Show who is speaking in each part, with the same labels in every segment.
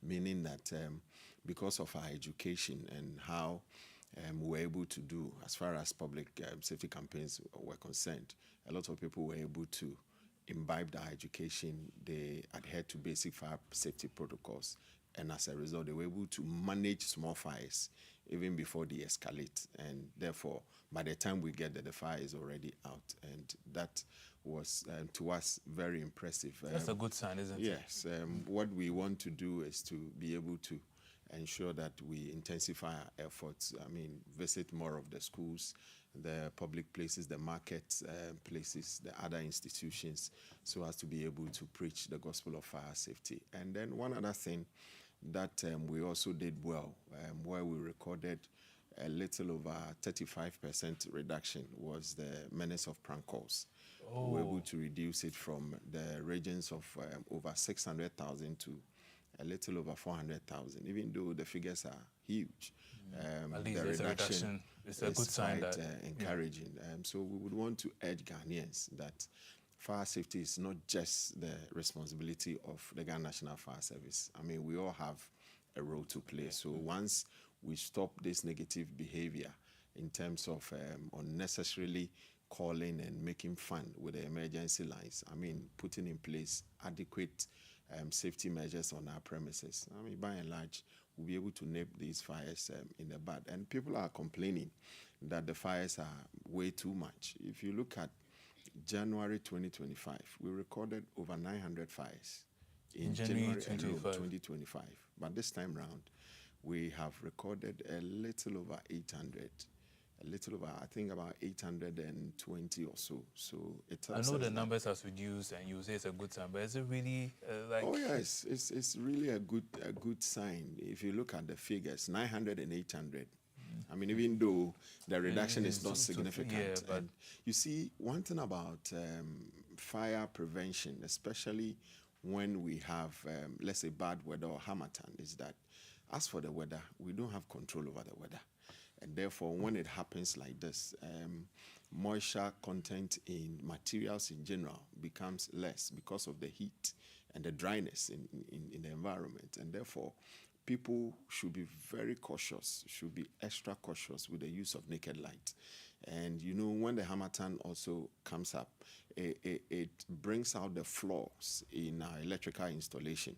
Speaker 1: meaning that because of our education and how we were able to do as far as public safety campaigns were concerned, a lot of people were able to imbibe their education. They adhered to basic fire safety protocols, and as a result, they were able to manage small fires even before they escalate. And therefore, by the time we get there, the fire is already out. And that was, to us, very impressive.
Speaker 2: That's a good sign, isn't it?
Speaker 1: Yes. What we want to do is to be able to ensure that we intensify our efforts. I mean, visit more of the schools, the public places, the market places, the other institutions, so as to be able to preach the gospel of fire safety. And then one other thing that we also did well, where we recorded a little over 35% reduction, was the menace of prank calls. We were able to reduce it from the regions of over 600,000 to a little over 400,000, even though the figures are huge.
Speaker 2: At least
Speaker 1: the
Speaker 2: reduction is a good sign
Speaker 1: quite,
Speaker 2: that
Speaker 1: encouraging. So we would want to urge Ghanaians that fire safety is not just the responsibility of the Ghana National Fire Service. I mean, we all have a role to play. So once we stop this negative behavior in terms of unnecessarily calling and making fun with the emergency lines, I mean, putting in place adequate safety measures on our premises, I mean, by and large, we'll be able to nip these fires in the bud. And people are complaining that the fires are way too much. If you look at January 2025, we recorded over 900 fires in January 2025. But this time round, we have recorded a little over 800. A little over, I think about 820 or so. So it tells
Speaker 2: I know
Speaker 1: us
Speaker 2: the numbers has reduced, and you say it's a good sign, but is it really like?
Speaker 1: Oh yes, it's really a good sign. If you look at the figures, 900 and 800. I mean, even though the reduction is not significant,
Speaker 2: but
Speaker 1: and you see, one thing about fire prevention, especially when we have, let's say, bad weather or harmattan, is that as for the weather, we don't have control over the weather. And therefore, when it happens like this, moisture content in materials in general becomes less because of the heat and the dryness in the environment. And therefore, people should be very cautious, should be extra cautious with the use of naked light. And you know, when the harmattan also comes up, it brings out the flaws in our electrical installation,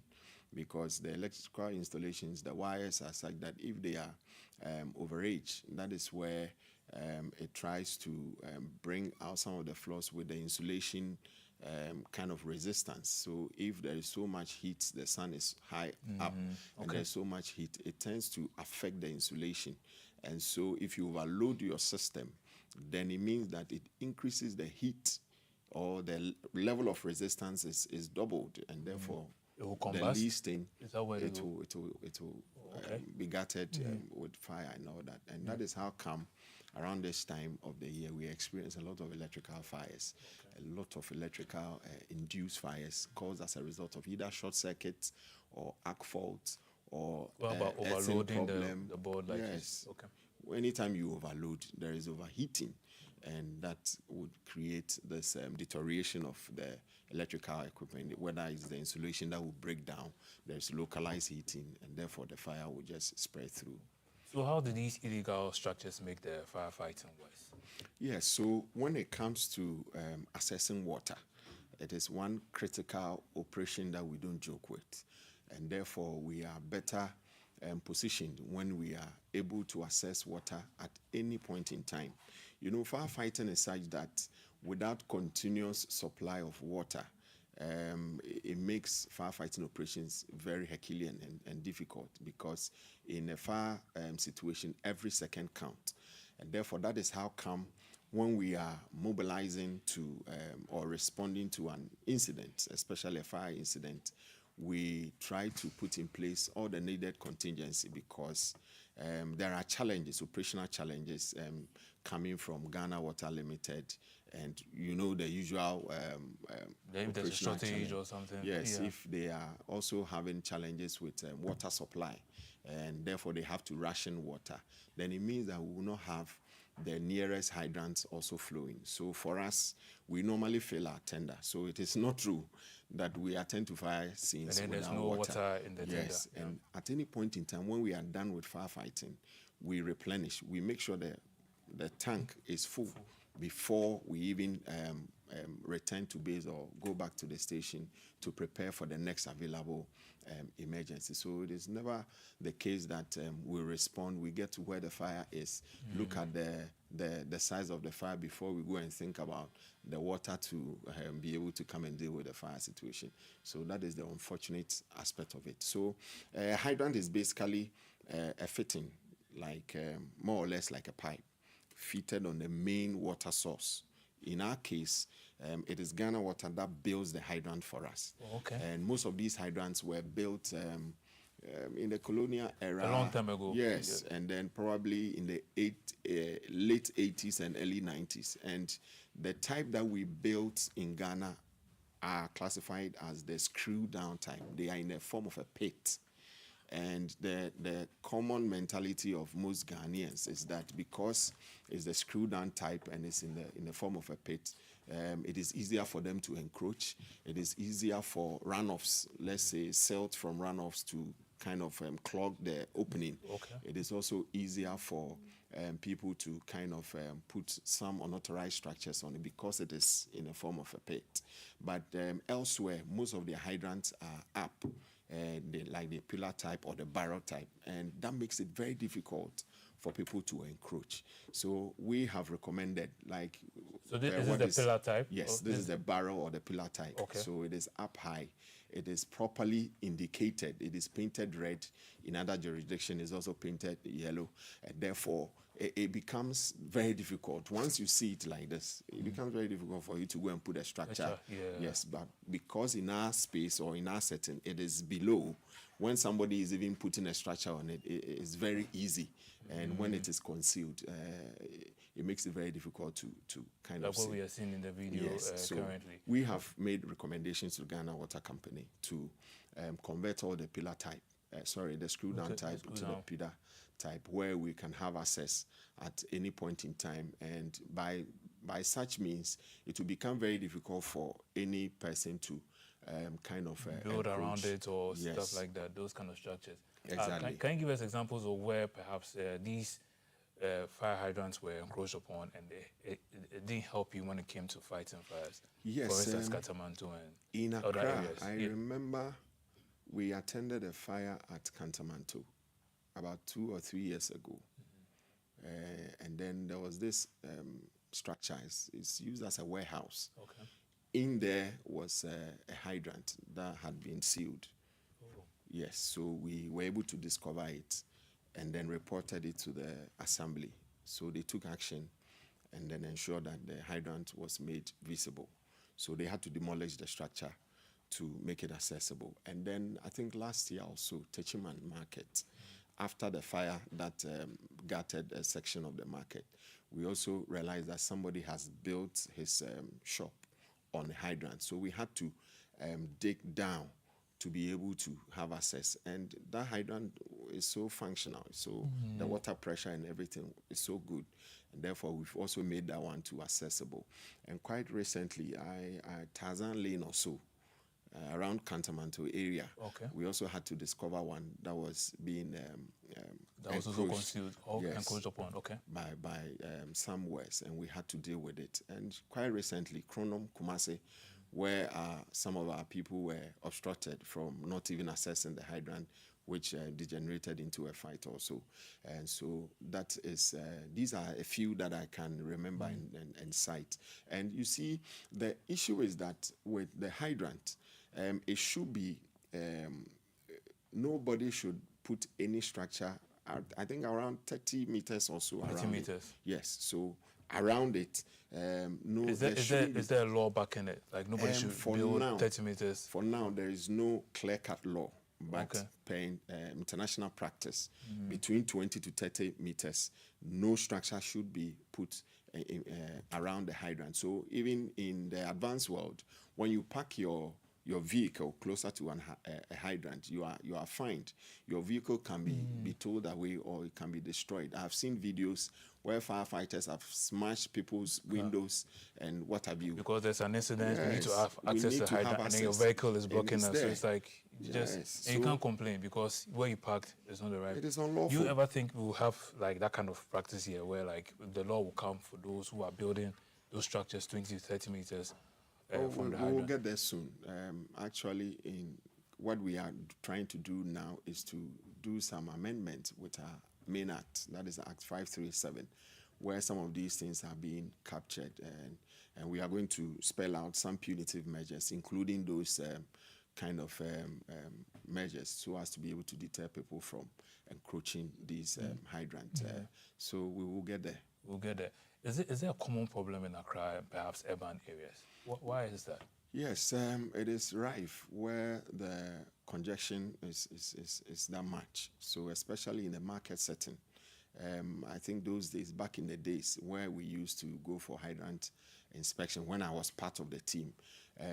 Speaker 1: because the electrical installations, the wires are such that if they are overage, that is where it tries to bring out some of the flaws with the insulation kind of resistance. So if there is so much heat, the sun is high up, and there's so much heat, it tends to affect the insulation. And so if you overload your system, then it means that it increases the heat, or the level of resistance is doubled, and therefore
Speaker 2: it will
Speaker 1: the
Speaker 2: combust?
Speaker 1: least thing,
Speaker 2: Is that what
Speaker 1: it will be gutted with fire and all that. And that is how come around this time of the year we experience a lot of electrical fires, a lot of electrical induced fires caused as a result of either short circuits or arc faults or
Speaker 2: What about overloading the board like
Speaker 1: yes.
Speaker 2: this? Okay.
Speaker 1: Anytime you overload, there is overheating, and that would create this deterioration of the electrical equipment, whether it's the insulation that will break down, there's localized heating, and therefore the fire will just spread through.
Speaker 2: So how do these illegal structures make the firefighting worse?
Speaker 1: Yes, so when it comes to assessing water, it is one critical operation that we don't joke with, and therefore we are better positioned when we are able to assess water at any point in time. You know, firefighting is such that without continuous supply of water, it makes firefighting operations very Herculean and difficult, because in a fire situation, every second counts. And therefore, that is how come when we are mobilizing to or responding to an incident, especially a fire incident, we try to put in place all the needed contingency, because there are challenges, operational challenges coming from Ghana Water Limited, and you know the usual
Speaker 2: If there's a shortage or something.
Speaker 1: Yes, if they are also having challenges with water supply, and therefore they have to ration water, then it means that we will not have the nearest hydrants also flowing. So for us, we normally fill our tender. So it is not true that we attend to fire scenes
Speaker 2: And then there's
Speaker 1: without
Speaker 2: no
Speaker 1: water.
Speaker 2: water in the
Speaker 1: Yes,
Speaker 2: tender.
Speaker 1: and at any point in time when we are done with firefighting, we replenish. We make sure that the tank is full before we even return to base or go back to the station to prepare for the next available emergency. So it is never the case that we respond, we get to where the fire is, look at the size of the fire before we go and think about the water to be able to come and deal with the fire situation. So that is the unfortunate aspect of it. So hydrant is basically a fitting, like more or less like a pipe fitted on the main water source. In our case, it is Ghana Water that builds the hydrant for us.
Speaker 2: Oh, okay.
Speaker 1: And most of these hydrants were built in the colonial era.
Speaker 2: A long time ago.
Speaker 1: Yes,
Speaker 2: Yeah.
Speaker 1: and then probably in the late 80s and early 90s. And the type that we built in Ghana are classified as the screw down type. They are in the form of a pit. And the common mentality of most Ghanaians is that because it's the screw down type and it's in the form of a pit, it is easier for them to encroach. It is easier for runoffs, let's say silt from runoffs, to kind of clog the opening.
Speaker 2: Okay.
Speaker 1: It is also easier for people to kind of put some unauthorized structures on it because it is in the form of a pit. But elsewhere, most of the hydrants are up. Like the pillar type or the barrel type, and that makes it very difficult for people to encroach. So we have recommended, like,
Speaker 2: So this is the pillar type?
Speaker 1: Yes, this is the barrel or the pillar type.
Speaker 2: Okay.
Speaker 1: So it is up high. It is properly indicated. It is painted red. In other jurisdictions, it's also painted yellow. And therefore, it becomes very difficult. Once you see it like this, it becomes very difficult for you to go and put a structure.
Speaker 2: Yeah.
Speaker 1: Yes, but because in our space or in our setting, it is below, when somebody is even putting a structure on it, it's very easy. And when it is concealed, it makes it very difficult to kind
Speaker 2: like
Speaker 1: of
Speaker 2: what
Speaker 1: see.
Speaker 2: we are seeing in the video
Speaker 1: So
Speaker 2: currently.
Speaker 1: we have made recommendations to Ghana Water Company to convert all the pillar type, the screw down type to the pillar type, where we can have access at any point in time. And by such means, it will become very difficult for any person to kind of
Speaker 2: build
Speaker 1: encroach.
Speaker 2: around it or
Speaker 1: Yes.
Speaker 2: stuff like that, those kind of structures.
Speaker 1: Exactly.
Speaker 2: Can you give us examples of where perhaps these fire hydrants were encroached upon and it didn't help you when it came to fighting fires?
Speaker 1: Yes.
Speaker 2: For instance, Katamanto and
Speaker 1: in
Speaker 2: other
Speaker 1: Accra,
Speaker 2: areas.
Speaker 1: I remember we attended a fire at Kantamanto about 2 or 3 years ago. And then there was this structure. It's used as a warehouse.
Speaker 2: Okay.
Speaker 1: In there was a hydrant that had been sealed.
Speaker 2: Oh.
Speaker 1: Yes, so we were able to discover it and then reported it to the assembly. So they took action and then ensured that the hydrant was made visible. So they had to demolish the structure to make it accessible. And then I think last year also, Techiman Market, after the fire that gutted a section of the market, we also realized that somebody has built his shop on a hydrant. So we had to dig down to be able to have access. And that hydrant is so functional. So the water pressure and everything is so good. And therefore, we've also made that one too accessible. And quite recently, Tarzan Lane or so, around Kantamanto area,
Speaker 2: Okay.
Speaker 1: we also had to discover one that was being
Speaker 2: That was also
Speaker 1: encroached.
Speaker 2: concealed or
Speaker 1: Yes.
Speaker 2: encroached upon. Okay.
Speaker 1: by some West, and we had to deal with it. And quite recently, Kronom, Kumasi, where some of our people were obstructed from not even accessing the hydrant, which degenerated into a fight also. And so that is, these are a few that I can remember and cite. And you see, the issue is that with the hydrant, it should be, nobody should put any structure, I think around 30 meters or so
Speaker 2: 30
Speaker 1: around
Speaker 2: meters.
Speaker 1: it. Yes, so around it, no,
Speaker 2: Is
Speaker 1: there shouldn't be.
Speaker 2: is there a law backing it? Like nobody should
Speaker 1: for
Speaker 2: build
Speaker 1: now,
Speaker 2: 30 meters.
Speaker 1: For now, there is no clear-cut law, but
Speaker 2: Okay.
Speaker 1: per international practice, between 20 to 30 meters, no structure should be put around the hydrant. So even in the advanced world, when you park your your vehicle closer to a hydrant, you are fined. Your vehicle can be towed away or it can be destroyed. I've seen videos where firefighters have smashed people's windows and what have you.
Speaker 2: Because there's an incident, we need to
Speaker 1: Yes,
Speaker 2: have
Speaker 1: we
Speaker 2: access
Speaker 1: need
Speaker 2: to
Speaker 1: to have
Speaker 2: hydrant, and then your
Speaker 1: access,
Speaker 2: vehicle is
Speaker 1: and
Speaker 2: blocking
Speaker 1: it's
Speaker 2: us. So
Speaker 1: there.
Speaker 2: it's like, you just,
Speaker 1: Yes,
Speaker 2: and you
Speaker 1: so
Speaker 2: can't complain because where you parked is not the right.
Speaker 1: it is unlawful.
Speaker 2: Do you ever think we will have like that kind of practice here where like the law will come for those who are building those structures 20 to 30 meters from the
Speaker 1: we will
Speaker 2: hydrant?
Speaker 1: get there soon. Actually, in what we are trying to do now is to do some amendments with our main act, that is Act 537, where some of these things are being captured, and we are going to spell out some punitive measures, including those kind of measures, so as to be able to deter people from encroaching these hydrants. So we will get there.
Speaker 2: We'll get there. Is there a common problem in Accra and perhaps urban areas? Why is that?
Speaker 1: Yes, it is rife where the congestion is that much. So especially in the market setting, I think those days, back in the days where we used to go for hydrant inspection, when I was part of the team,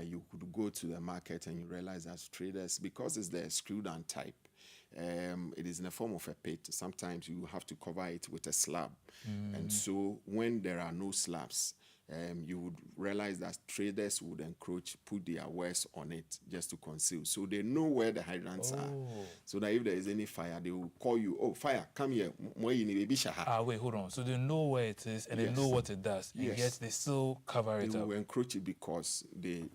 Speaker 1: you could go to the market and you realize that traders, because it's the screw down type, it is in the form of a pit. Sometimes you have to cover it with a slab. And so when there are no slabs, you would realize that traders would encroach, put their wares on it just to conceal. So they know where the hydrants are. So that if there is any fire, they will call you, oh, fire, come here.
Speaker 2: Wait, hold on. So they know where it is and they know what it does. And yet they still cover it up.
Speaker 1: They will encroach it because they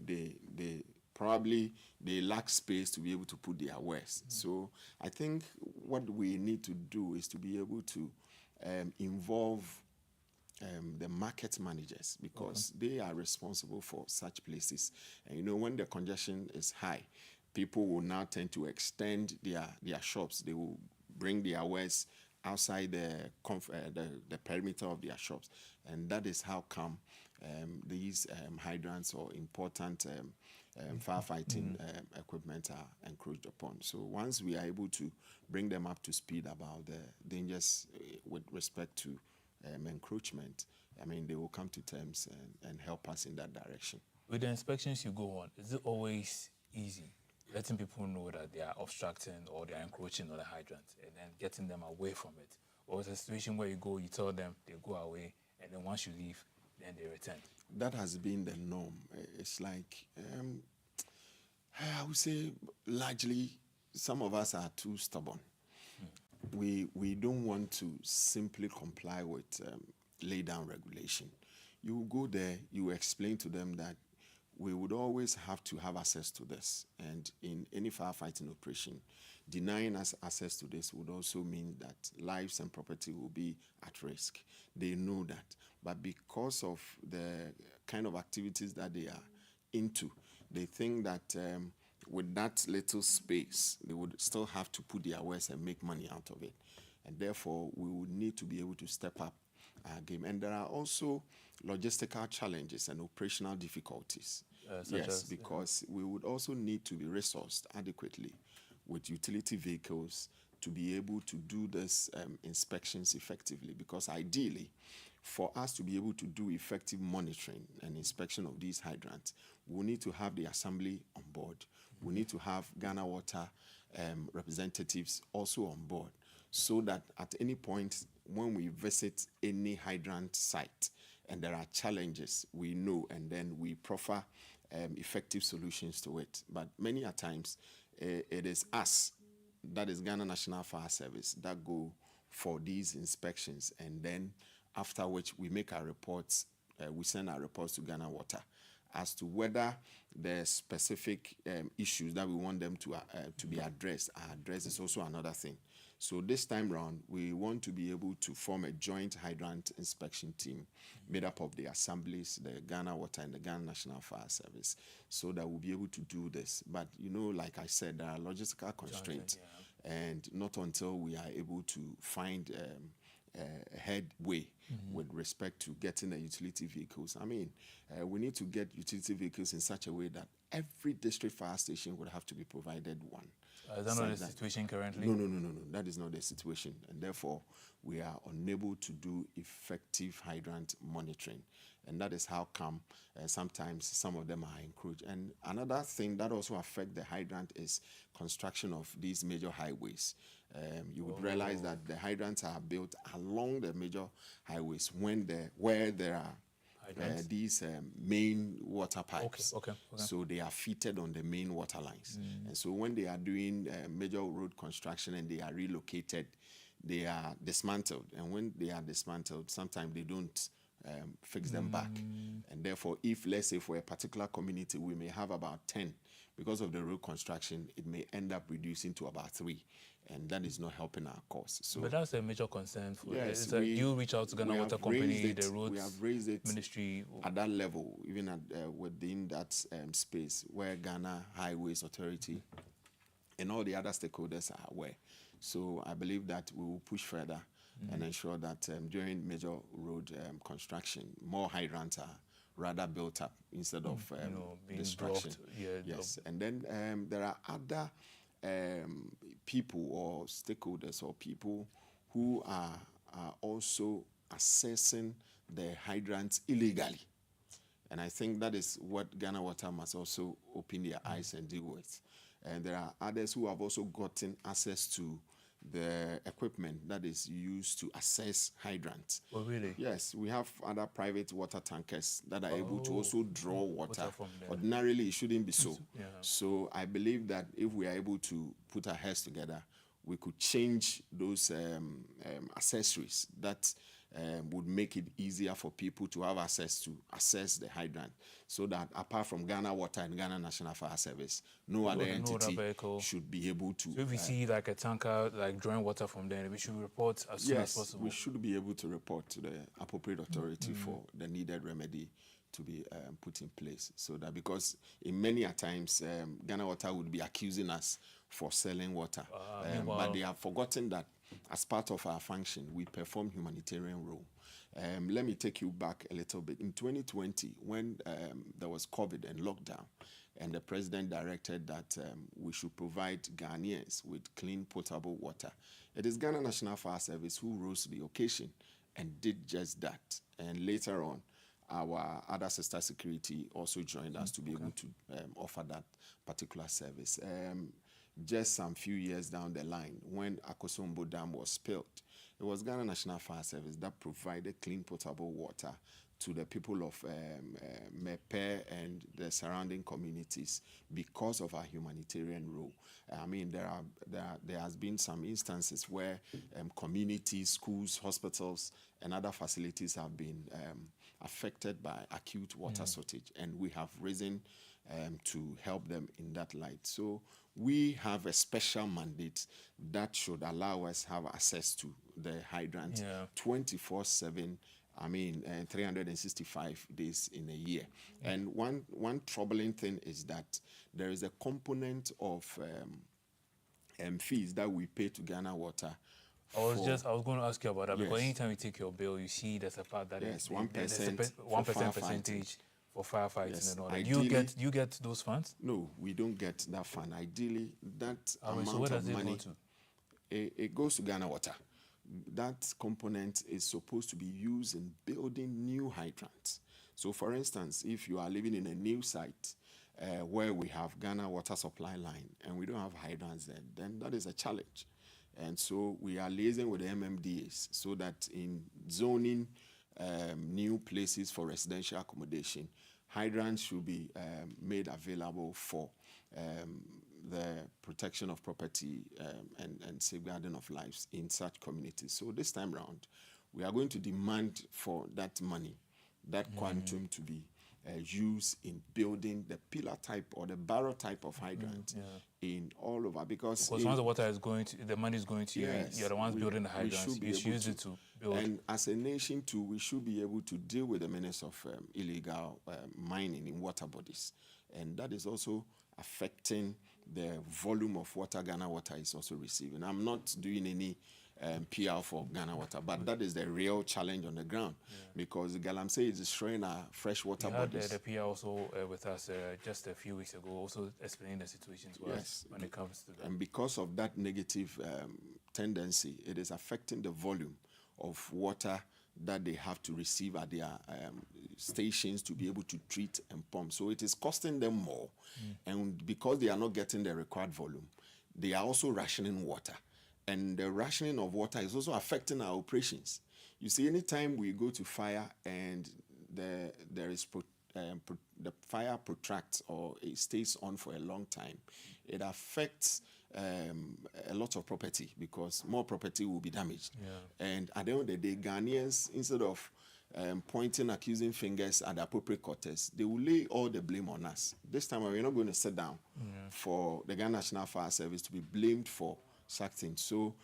Speaker 1: probably they lack space to be able to put their wares. So I think what we need to do is to be able to involve the market managers, because they are responsible for such places. And you know, when the congestion is high, people will now tend to extend their shops. They will bring their wares outside the perimeter of their shops, and that is how come these hydrants or important firefighting equipment are encroached upon. So once we are able to bring them up to speed about the dangers with respect to encroachment, I mean, they will come to terms and help us in that direction.
Speaker 2: With the inspections you go on, is it always easy letting people know that they are obstructing or they are encroaching on the hydrant and then getting them away from it? Or is it a situation where you go, you tell them, they go away, and then once you leave, then they return?
Speaker 1: That has been the norm. It's like, I would say largely some of us are too stubborn. We don't want to simply comply with lay down regulation. You go there, you explain to them that we would always have to have access to this. And in any firefighting operation, denying us access to this would also mean that lives and property will be at risk. They know that. But because of the kind of activities that they are into, they think that with that little space, they would still have to put their wares and make money out of it. And therefore, we would need to be able to step up our game. And there are also logistical challenges and operational difficulties. Because we would also need to be resourced adequately with utility vehicles to be able to do this inspections effectively. Because ideally, for us to be able to do effective monitoring and inspection of these hydrants, we need to have the assembly on board. We need to have Ghana Water representatives also on board, so that at any point when we visit any hydrant site and there are challenges, we know, and then we proffer effective solutions to it. But many a times, it is us, that is Ghana National Fire Service, that go for these inspections, and then after which we make our reports, we send our reports to Ghana Water as to whether the specific issues that we want them to be addressed are addressed is also another thing. So this time round, we want to be able to form a joint hydrant inspection team made up of the assemblies, the Ghana Water and the Ghana National Fire Service, so that we'll be able to do this. But, you know, like I said, there are logistical constraints, and not until we are able to find a headway with respect to getting the utility vehicles. I mean, we need to get utility vehicles in such a way that every district fire station would have to be provided one.
Speaker 2: Is that not the situation currently?
Speaker 1: No. That is not the situation. And therefore, we are unable to do effective hydrant monitoring. and that is how come sometimes some of them are encroached. And another thing that also affects the hydrant is construction of these major highways. You would realize that the hydrants are built along the major highways where there are these main water pipes.
Speaker 2: Okay.
Speaker 1: So they are fitted on the main water lines. And so when they are doing major road construction and they are relocated, they are dismantled. And when they are dismantled, sometimes they don't fix them back. And therefore, if, let's say, for a particular community, we may have about 10, because of the road construction, it may end up reducing to about 3. And that is not helping our cause. So,
Speaker 2: but that's a major concern for
Speaker 1: yes,
Speaker 2: you reach out to Ghana Water Company, the roads
Speaker 1: we have raised it
Speaker 2: ministry
Speaker 1: at that level, even at, within that space where Ghana Highways Authority and all the other stakeholders are aware. So I believe that we will push further and ensure that during major road construction, more hydrants are rather built up instead of
Speaker 2: being
Speaker 1: destruction.
Speaker 2: blocked. Yeah,
Speaker 1: yes, and then there are other people or stakeholders or people who are also assessing the hydrants illegally. And I think that is what Ghana Water must also open their eyes and deal with. And there are others who have also gotten access to the equipment that is used to assess hydrants.
Speaker 2: Oh, really?
Speaker 1: Yes, we have other private water tankers that are able to also draw water.
Speaker 2: from there.
Speaker 1: Ordinarily, it shouldn't be so.
Speaker 2: Yeah.
Speaker 1: So I believe that if we are able to put our heads together, we could change those accessories that would make it easier for people to have access to assess the hydrant, so that apart from Ghana Water and Ghana National Fire Service, no other entity should be able to.
Speaker 2: So if we see like a tanker like drawing water from there, we should report as soon as possible.
Speaker 1: We should be able to report to the appropriate authority for the needed remedy to be put in place, so that, because in many a times Ghana Water would be accusing us for selling water, but they have forgotten that as part of our function, we perform humanitarian role. Let me take you back a little bit. In 2020, when there was COVID and lockdown, and the president directed that we should provide Ghanaians with clean, potable water, it is Ghana National Fire Service who rose to the occasion and did just that. And later on, our other sister security also joined us to be able to offer that particular service. Just some few years down the line, when Akosombo Dam was spilled, it was Ghana National Fire Service that provided clean potable water to the people of Mepe and the surrounding communities because of our humanitarian role. I mean, there has been some instances where communities, schools, hospitals, and other facilities have been affected by acute water shortage, and we have risen to help them in that light. So we have a special mandate that should allow us have access to the hydrant 24/7. I mean, 365 days in a year. And one troubling thing is that there is a component of fees that we pay to Ghana Water.
Speaker 2: I was going to ask you about that, because anytime you take your bill, you see there's a part that is
Speaker 1: 1%
Speaker 2: 1% percentage for firefighting and all that. You get those funds?
Speaker 1: No, we don't get that fund. Ideally, that amount of money, it goes to Ghana Water. That component is supposed to be used in building new hydrants. So, for instance, if you are living in a new site where we have Ghana Water supply line and we don't have hydrants there, then that is a challenge. And so we are liaising with the MMDAs so that in zoning new places for residential accommodation, hydrants should be made available for the protection of property and safeguarding of lives in such communities. So this time round, we are going to demand for that money, that quantum, to be used in building the pillar type or the barrel type of hydrant in all over. Because
Speaker 2: once the water is going to, the money is going to you, you're the ones building the hydrants, you should use it to build.
Speaker 1: And as a nation too, we should be able to deal with the menace of illegal mining in water bodies. And that is also affecting the volume of water Ghana Water is also receiving. I'm not doing any PR for Ghana Water, but that is the real challenge on the ground, because Galamsey is destroying our freshwater bodies.
Speaker 2: The PR also with us just a few weeks ago, also explaining the situation to us when it comes to that.
Speaker 1: And because of that negative tendency, it is affecting the volume of water that they have to receive at their stations to be able to treat and pump. So it is costing them more. And because they are not getting the required volume, they are also rationing water. And the rationing of water is also affecting our operations. You see, anytime we go to fire and the fire protracts or it stays on for a long time, it affects a lot of property because more property will be damaged.
Speaker 2: Yeah.
Speaker 1: And at the end of the day, Ghanaians, instead of pointing accusing fingers at the appropriate quarters, they will lay all the blame on us. This time, we're not going to sit down for the Ghana National Fire Service to be blamed for such things. So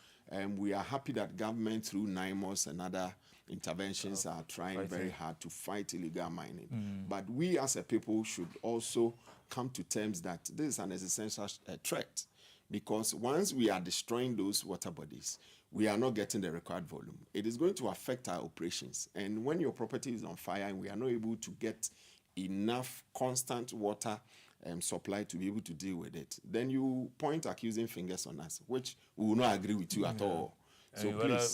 Speaker 1: we are happy that government through NIMOS and other interventions are trying very hard to fight illegal mining. But we as a people should also come to terms that this is an existential threat, because once we are destroying those water bodies, we are not getting the required volume. It is going to affect our operations. And when your property is on fire and we are not able to get enough constant water supply to be able to deal with it, then you point accusing fingers on us, which we will not agree with you at all.
Speaker 2: So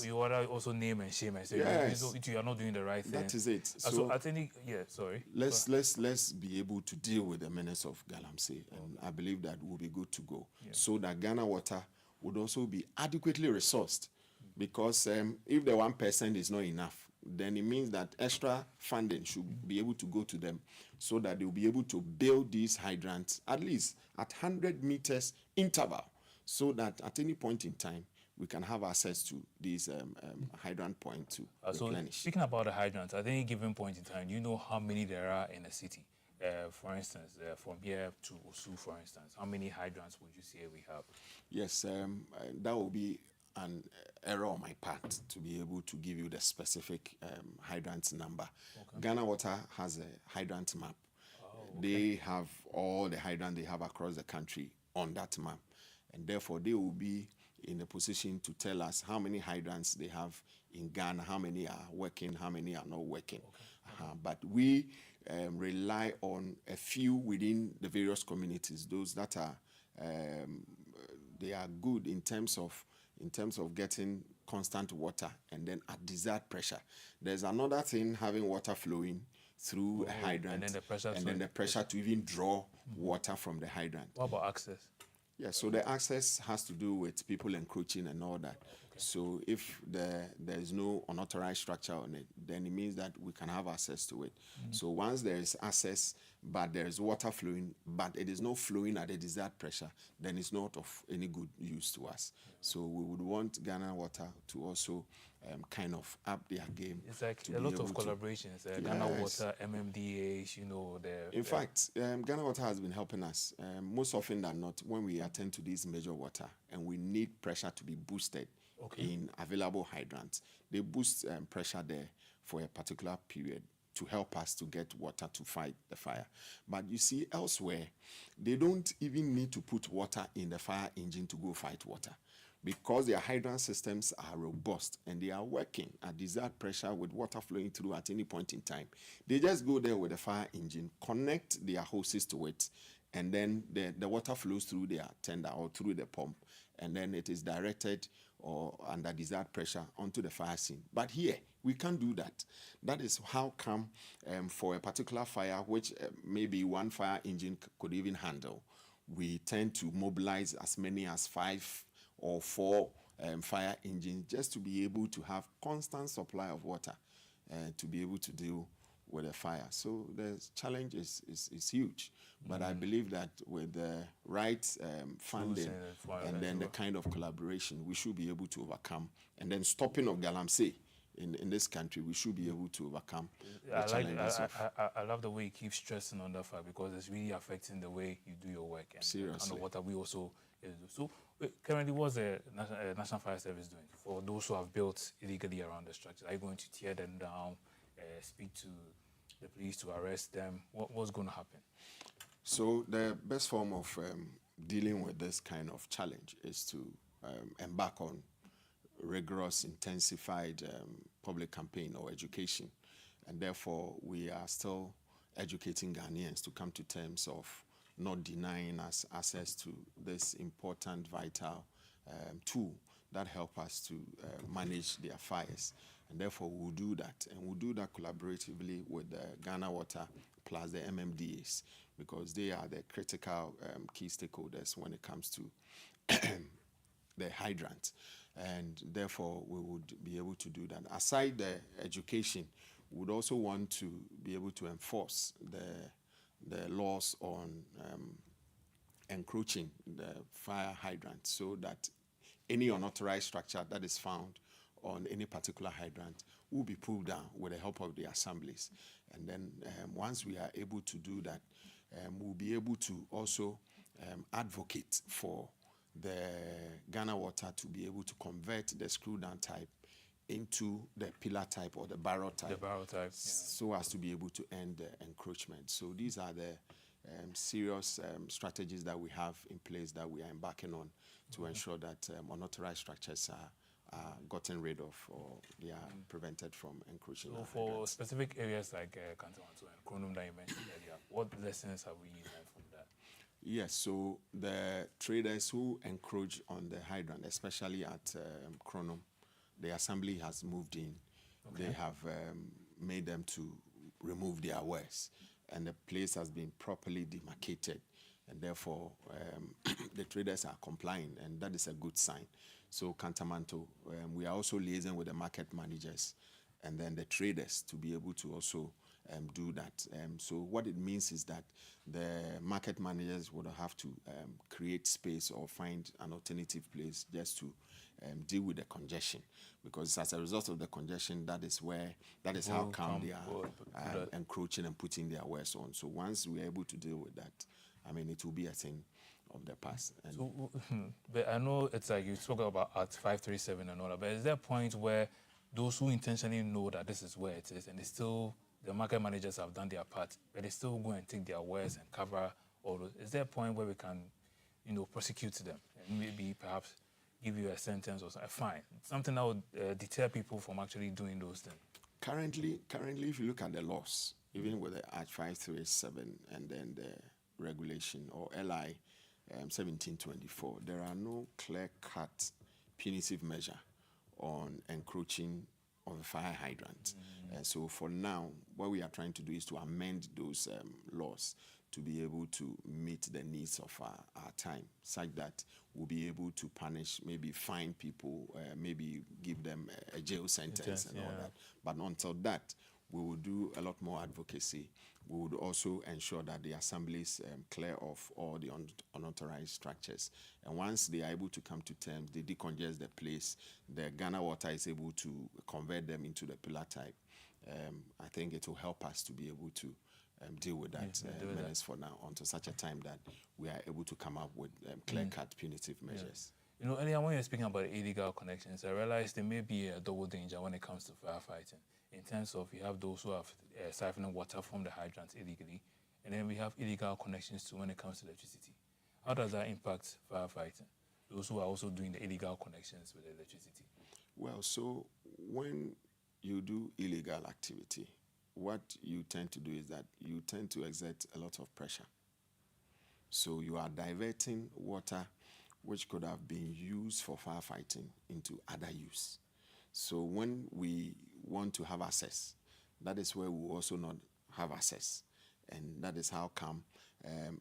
Speaker 2: you want to also name and shame and say,
Speaker 1: yes,
Speaker 2: you are not doing the right thing.
Speaker 1: That is it.
Speaker 2: So I think, sorry.
Speaker 1: Let's be able to deal with the menace of Galamsey, and I believe that we'll be good to go. So that Ghana Water would also be adequately resourced, because if the 1% is not enough, then it means that extra funding should be able to go to them so that they'll be able to build these hydrants at least at 100 meters interval, so that at any point in time we can have access to these hydrant point to replenish.
Speaker 2: So speaking about the hydrants, at any given point in time, do you know how many there are in a city? For instance, from here to Osu, for instance, how many hydrants would you say we have?
Speaker 1: Yes, that will be an error on my part to be able to give you the specific hydrant number. Okay. Ghana Water has a hydrant map. They have all the hydrants they have across the country on that map, and therefore they will be in a position to tell us how many hydrants they have in Ghana, how many are working, how many are not working. But we rely on a few within the various communities, those that are they are good in terms of getting constant water and then at desired pressure. There's another thing, having water flowing through a hydrant, and then the pressure to even draw water from the hydrant.
Speaker 2: What about access?
Speaker 1: Yeah, so the access has to do with people encroaching and all that. So if there is no unauthorized structure on it, then it means that we can have access to it. So once there is access, but there is water flowing, but it is not flowing at the desired pressure, then it's not of any good use to us. So we would want Ghana Water to also kind of up their game.
Speaker 2: It's like a lot of collaborations. Ghana Water, MMDH,
Speaker 1: In fact, Ghana Water has been helping us. Most often than not, when we attend to these major water and we need pressure to be boosted in available hydrants, they boost pressure there for a particular period to help us to get water to fight the fire. But you see, elsewhere, they don't even need to put water in the fire engine to go fight water, because their hydrant systems are robust and they are working at desired pressure with water flowing through at any point in time. They just go there with the fire engine, connect their hoses to it, and then the water flows through their tender or through the pump, and then it is directed or under desired pressure onto the fire scene. But here, we can't do that. That is how come for a particular fire, which maybe one fire engine could even handle, we tend to mobilize as many as 5 or 4 fire engines just to be able to have constant supply of water to be able to deal with a fire. So the challenge is huge. But I believe that with the right funding and then the kind of collaboration, we should be able to overcome. And then stopping of Galamsey in this country, we should be able to overcome the challenges.
Speaker 2: I love the way you keep stressing on that fact, because it's really affecting the way you do your work. And
Speaker 1: seriously.
Speaker 2: And what we also do. So currently, what's the National Fire Service doing for those who have built illegally around the structure? Are you going to tear them down, speak to the police to arrest them? What's going to happen?
Speaker 1: So the best form of dealing with this kind of challenge is to embark on rigorous, intensified public campaign or education. And therefore, we are still educating Ghanaians to come to terms of not denying us access to this important, vital tool that help us to manage their fires. And therefore, we'll do that. And we'll do that collaboratively with the Ghana Water plus the MMDAs, because they are the critical key stakeholders when it comes to the hydrant. And therefore, we would be able to do that. Aside the education, we would also want to be able to enforce the laws on encroaching the fire hydrant, so that any unauthorized structure that is found on any particular hydrant will be pulled down with the help of the assemblies. And then once we are able to do that, we'll be able to also advocate for the Ghana Water to be able to convert the screw down type into the pillar type or the barrel type.
Speaker 2: The barrel type, yeah.
Speaker 1: So as to be able to end the encroachment. So these are the serious strategies that we have in place that we are embarking on to ensure that unauthorized structures are gotten rid of, or they are prevented from encroaching.
Speaker 2: So for specific areas like Kantamanto and Kronum that you mentioned earlier, what lessons have we learned from that?
Speaker 1: Yes, so the traders who encroach on the hydrant, especially at Kronum, the assembly has moved in. Okay. They have made them to remove their wares, and the place has been properly demarcated, and therefore the traders are complying, and that is a good sign. So Kantamanto, we are also liaising with the market managers and then the traders to be able to also do that. So what it means is that the market managers would have to create space or find an alternative place just to deal with the congestion, because as a result of the congestion, that is how come they are encroaching and putting their wares on. So once we are able to deal with that, I mean, it will be a thing of the past. And
Speaker 2: so, but I know it's like you spoke about Act 537 and all that, but is there a point where those who intentionally know that this is where it is, and they still, the market managers have done their part, but they still go and take their wares and cover all those? Is there a point where we can, prosecute them and maybe perhaps give you a sentence or a fine, something that would deter people from actually doing those things?
Speaker 1: Currently, if you look at the laws, even with the Act 537 and then the regulation or LI 1724, there are no clear-cut punitive measure on encroaching of a fire hydrant. So for now, what we are trying to do is to amend those laws to be able to meet the needs of our time, such that we'll be able to punish, maybe fine people, maybe give them a jail sentence and all that. But until that, we will do a lot more advocacy. We would also ensure that the assemblies clear off all the unauthorized structures. And once they are able to come to terms, they decongest the place, the Ghana Water is able to convert them into the pillar type. I think it will help us to be able to deal with that menace for now, until such a time that we are able to come up with clear-cut punitive measures.
Speaker 2: Earlier when you were speaking about illegal connections, I realized there may be a double danger when it comes to firefighting, in terms of you have those who have siphoning water from the hydrants illegally, and then we have illegal connections too when it comes to electricity. How does that impact firefighting, those who are also doing the illegal connections with electricity?
Speaker 1: Well, so when you do illegal activity, what you tend to do is that you tend to exert a lot of pressure. So you are diverting water which could have been used for firefighting into other use. So when we want to have access, that is where we also not have access. And that is how come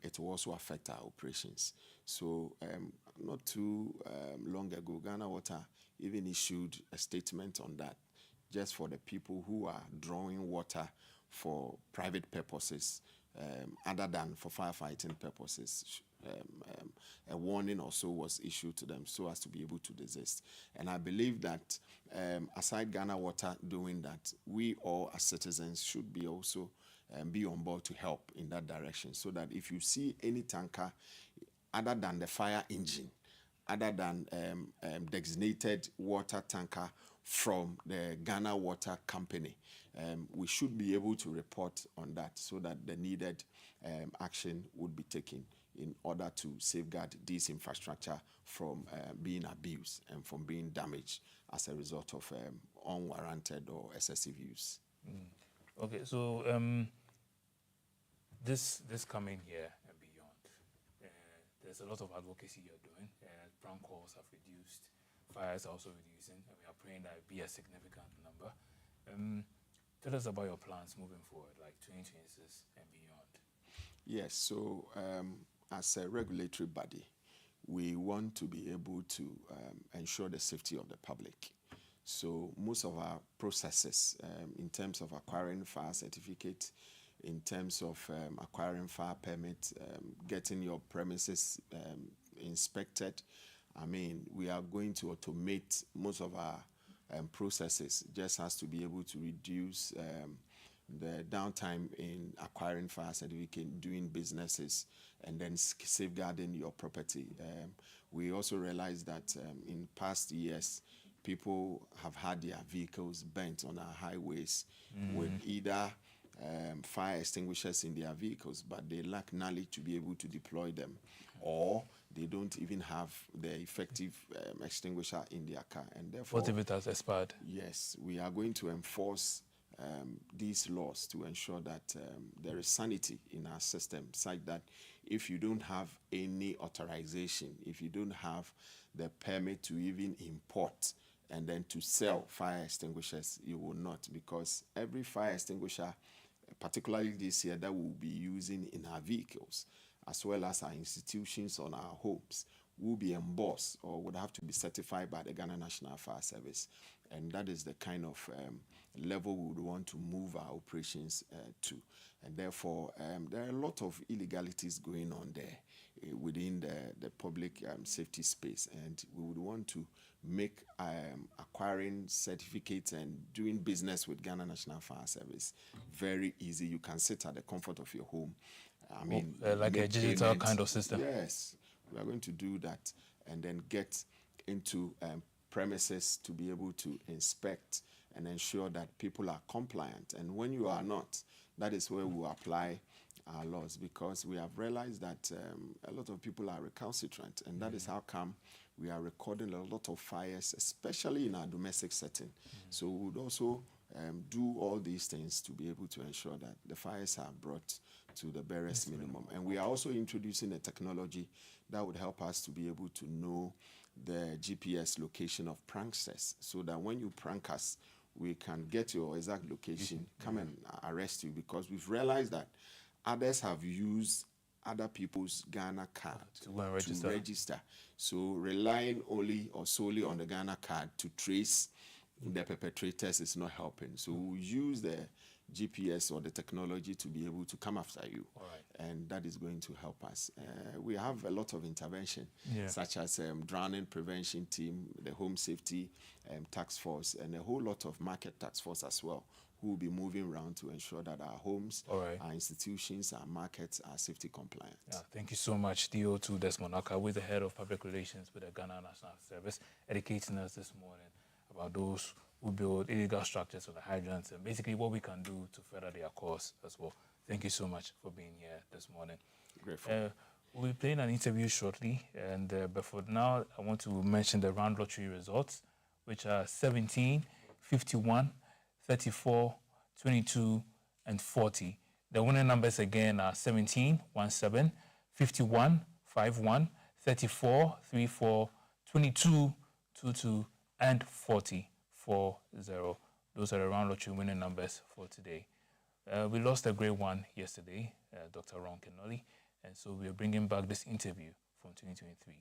Speaker 1: it will also affect our operations. So not too long ago, Ghana Water even issued a statement on that, just for the people who are drawing water for private purposes, other than for firefighting purposes. A warning also was issued to them so as to be able to desist. And I believe that aside Ghana Water doing that, we all as citizens should be also be on board to help in that direction, so that if you see any tanker other than the fire engine, other than designated water tanker from the Ghana Water Company, we should be able to report on that, so that the needed action would be taken in order to safeguard this infrastructure from being abused and from being damaged as a result of unwarranted or excessive use.
Speaker 2: Okay, so this coming year and beyond, there's a lot of advocacy you're doing. Prank calls have reduced. fires are also reducing, and we are praying that it be a significant number. Tell us about your plans moving forward, like 2026 and beyond.
Speaker 1: Yes, so as a regulatory body, we want to be able to ensure the safety of the public. So most of our processes in terms of acquiring fire certificate, in terms of acquiring fire permit, getting your premises inspected, I mean, we are going to automate most of our processes, just has to be able to reduce the downtime in acquiring fire certificate, doing businesses, and then safeguarding your property. We also realize that in past years, people have had their vehicles burnt on our highways with either fire extinguishers in their vehicles, but they lack knowledge to be able to deploy them, or they don't even have the effective extinguisher in their car. And therefore,
Speaker 2: What if it has expired?
Speaker 1: yes, we are going to enforce these laws to ensure that there is sanity in our system, such that if you don't have any authorization, if you don't have the permit to even import and then to sell fire extinguishers, you will not, because every fire extinguisher, particularly this year, that we'll be using in our vehicles, as well as our institutions on our homes, will be embossed or would have to be certified by the Ghana National Fire Service. And that is the kind of level we would want to move our operations to. And therefore, there are a lot of illegalities going on there within the public safety space. And we would want to make acquiring certificates and doing business with Ghana National Fire Service very easy. You can sit at the comfort of your home. I mean,
Speaker 2: like a digital kind of system.
Speaker 1: Yes, we are going to do that and then get into premises to be able to inspect and ensure that people are compliant. And when you are not, that is where we apply our laws, because we have realized that a lot of people are recalcitrant, and that is how come we are recording a lot of fires, especially in our domestic setting. So we would also do all these things to be able to ensure that the fires are brought to the barest minimum. And we are also introducing a technology that would help us to be able to know the GPS location of pranksters, so that when you prank us, we can get your exact location, come and arrest you, because we've realized that others have used other people's Ghana card to register. So relying only or solely on the Ghana card to trace the perpetrators is not helping. So we use the GPS or the technology to be able to come after you. And that is going to help us. We have a lot of intervention, such as drowning prevention team, the home safety task force, and a whole lot of market task force as well, who will be moving around to ensure that our homes, our institutions, our markets are safety compliant.
Speaker 2: Thank you so much, DO2 Desmond Aka, with the head of public relations with the Ghana National Service, educating us this morning about those who build illegal structures for the hydrants and basically what we can do to further their cause as well. Thank you so much for being here this morning.
Speaker 1: Grateful.
Speaker 2: We'll be playing an interview shortly, and but for now, I want to mention the round lottery results, which are 17, 51, 34, 22, and 40. The winning numbers again are 17, 17, 51, 51, 34, 34, 22, 22, and 40, 40. Those are the round lottery winning numbers for today. We lost a great one yesterday, Dr. Ron Kenoli, and so we are bringing back this interview from 2023.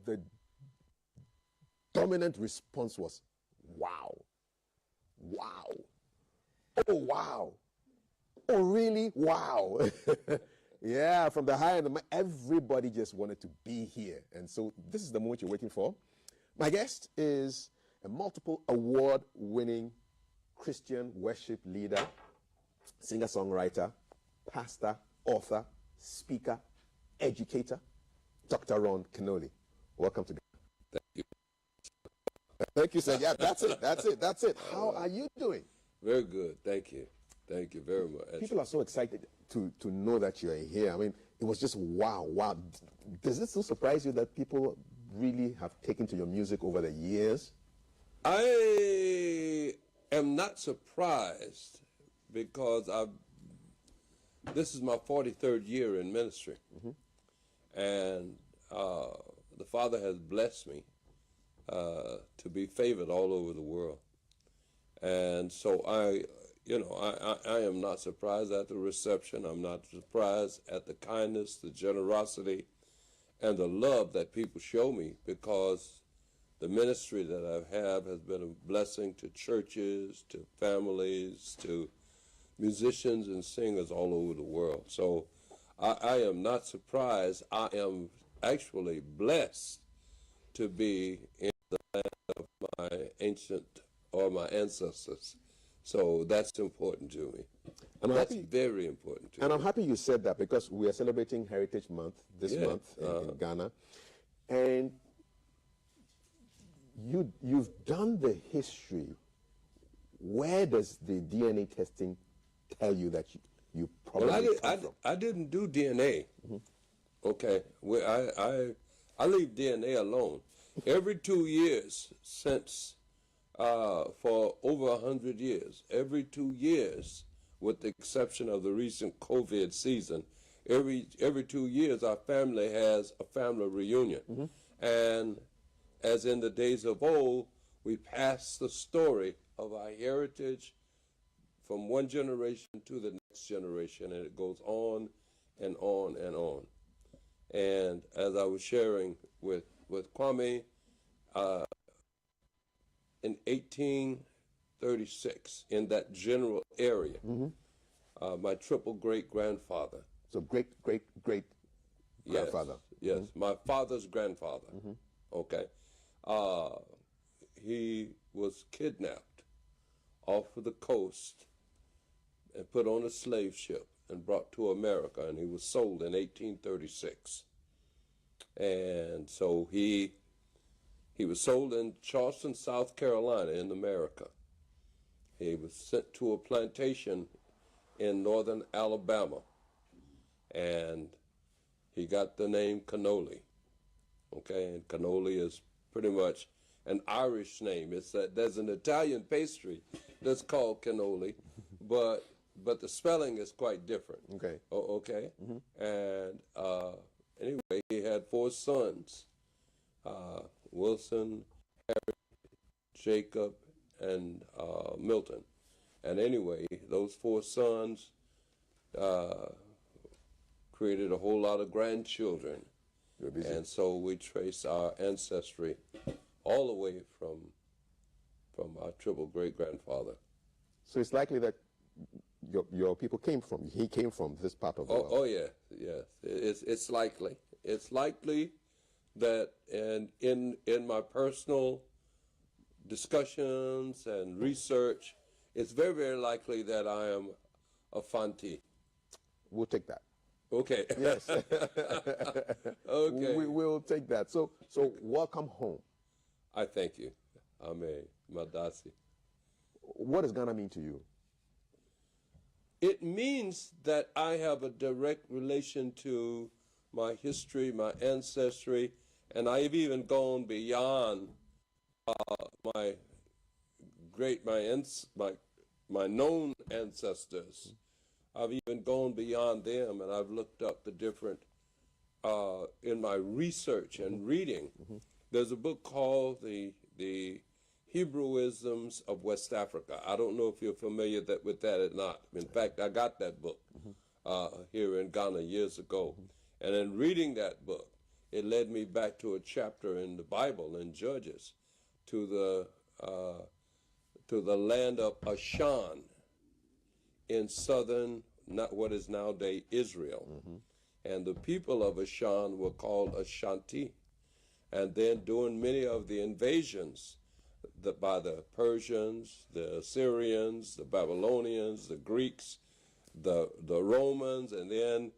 Speaker 3: The dominant response was, wow, wow, oh, wow, oh, really, wow. Yeah, from the high end, everybody just wanted to be here. And so this is the moment you're waiting for. My guest is a multiple award-winning Christian worship leader, singer-songwriter, pastor, author, speaker, educator, Dr. Ron Kenoli. Welcome to Ghana.
Speaker 4: Thank you.
Speaker 3: Thank you, sir. Yeah, that's it. How are you doing?
Speaker 4: Very good. Thank you. Thank you very much.
Speaker 3: People are so excited to know that you're here. I mean, it was just wow, wow. Does it still surprise you that people really have taken to your music over the years?
Speaker 4: I am not surprised because this is my 43rd year in ministry, and the Father has blessed me to be favored all over the world, and so I am not surprised at the reception. I'm not surprised at the kindness, the generosity, and the love that people show me, because the ministry that I have has been a blessing to churches, to families, to musicians and singers all over the world. So I am not surprised. I am actually blessed to be in the land of my my ancestors. So that's important to me.
Speaker 3: And
Speaker 4: that's very important to me.
Speaker 3: And I'm happy you said that, because we are celebrating Heritage Month this month in Ghana. And you've done the history. Where does the DNA testing tell you that you probably come from?
Speaker 4: I didn't do DNA. Okay, I leave DNA alone. Every 2 years since for over 100 years, every 2 years, with the exception of the recent COVID season, every 2 years our family has a family reunion, and as in the days of old, we pass the story of our heritage from one generation to the next generation, and it goes on and on and on. And as I was sharing with Kwame, in 1836, in that general area, my triple great-grandfather.
Speaker 3: So great-great-great-grandfather.
Speaker 4: Yes, my father's grandfather, okay, he was kidnapped off of the coast and put on a slave ship and brought to America, and he was sold in 1836. And so he was sold in Charleston, South Carolina, in America. He was sent to a plantation in northern Alabama, and he got the name Cannoli. Okay, and Cannoli is pretty much an Irish name. There's an Italian pastry that's called cannoli, but the spelling is quite different.
Speaker 3: Okay.
Speaker 4: Okay. And anyway, he had 4 sons: Wilson, Harry, Jacob, and Milton. And anyway, those 4 sons created a whole lot of grandchildren. And so we trace our ancestry all the way from our triple great-grandfather.
Speaker 3: So it's likely that your people came from this part of the world.
Speaker 4: Oh yeah, yes. It's likely. It's likely that in my personal discussions and research, it's very, very likely that I am a Fanti.
Speaker 3: We'll take that.
Speaker 4: Okay.
Speaker 3: Yes.
Speaker 4: Okay.
Speaker 3: We will take that. So welcome home.
Speaker 4: I thank you. Amen. Madasi.
Speaker 3: What does Ghana mean to you?
Speaker 4: It means that I have a direct relation to my history, my ancestry, and I've even gone beyond my known ancestors. I've even gone beyond them, and I've looked up the different in my research and reading. There's a book called the Hebrewisms of West Africa. I don't know if you're familiar with that or not. In fact, I got that book here in Ghana years ago. And in reading that book, it led me back to a chapter in the Bible in Judges, to the land of Ashan in southern, not what is nowadays Israel. And the people of Ashan were called Ashanti. And then during many of the invasions by the Persians, the Assyrians, the Babylonians, the Greeks, the Romans, and then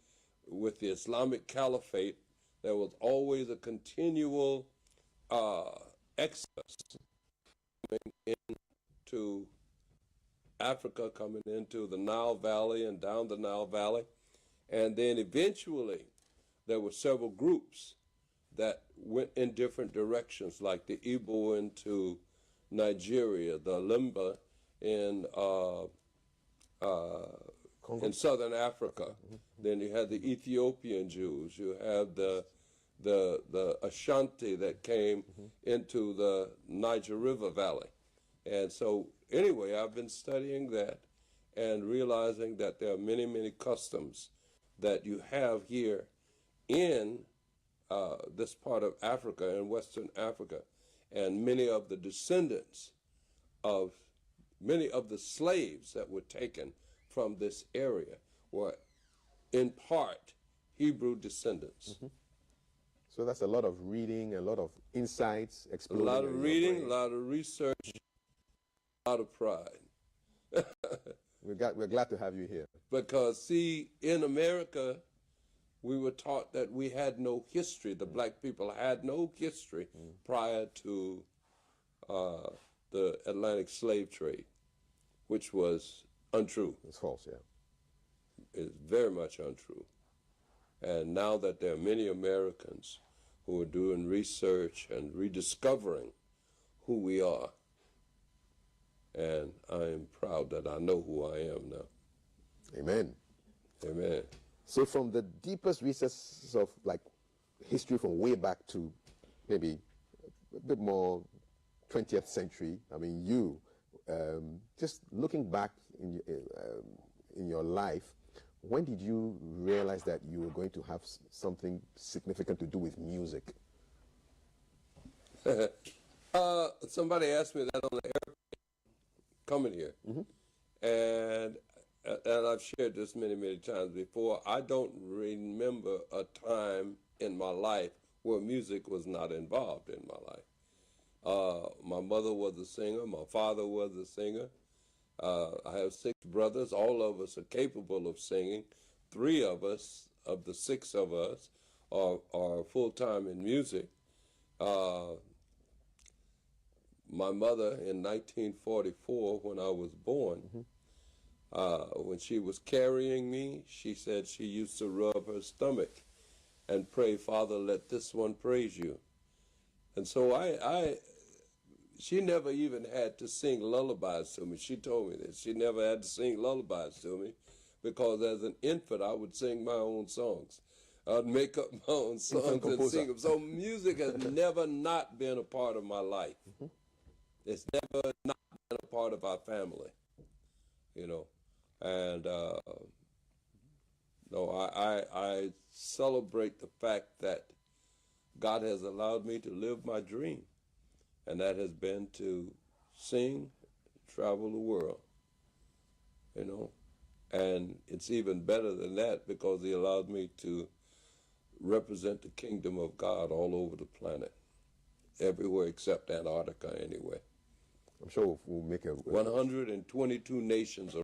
Speaker 4: with the Islamic Caliphate, there was always a continual exodus into Africa, coming into the Nile Valley and down the Nile Valley. And then eventually there were several groups that went in different directions, like the Igbo into Nigeria, the Limba in southern Africa. Then you had the Ethiopian Jews. You have the Ashanti that came into the Niger River Valley. And so anyway, I've been studying that and realizing that there are many, many customs that you have here in this part of Africa, in Western Africa, and many of the descendants of many of the slaves that were taken from this area were in part Hebrew descendants.
Speaker 3: So that's a lot of reading, a lot of insights,
Speaker 4: A
Speaker 3: exploding.
Speaker 4: lot of
Speaker 3: in your
Speaker 4: reading, a
Speaker 3: brain.
Speaker 4: lot of research, a lot of pride.
Speaker 3: We're glad to have you here.
Speaker 4: Because, see, in America, we were taught that we had no history. The black people had no history prior to the Atlantic slave trade, which was untrue.
Speaker 3: It's false, yeah.
Speaker 4: It's very much untrue. And now that there are many Americans who are doing research and rediscovering who we are, and I am proud that I know who I am now.
Speaker 3: Amen.
Speaker 4: Amen.
Speaker 3: So from the deepest recesses of like history from way back to maybe a bit more 20th century, I mean, you, just looking back in your life, when did you realize that you were going to have something significant to do with music?
Speaker 4: Somebody asked me that on the airplane coming here, and I've shared this many, many times before. I don't remember a time in my life where music was not involved in my life. My mother was a singer. My father was a singer. I have 6 brothers. All of us are capable of singing. 3 of us, of the 6 of us, are full-time in music. My mother, in 1944, when I was born, when she was carrying me, she said she used to rub her stomach and pray, "Father, let this one praise you." And so she never even had to sing lullabies to me. She told me that she never had to sing lullabies to me because as an infant I would sing my own songs. I'd make up my own songs and sing them. So music has never not been a part of my life. It's never not been a part of our family, you know. And no, I celebrate the fact that God has allowed me to live my dream, and that has been to sing, travel the world, you know. And it's even better than that because he allowed me to represent the kingdom of God all over the planet, everywhere except Antarctica anyway.
Speaker 3: I'm sure we'll make a
Speaker 4: 122 nations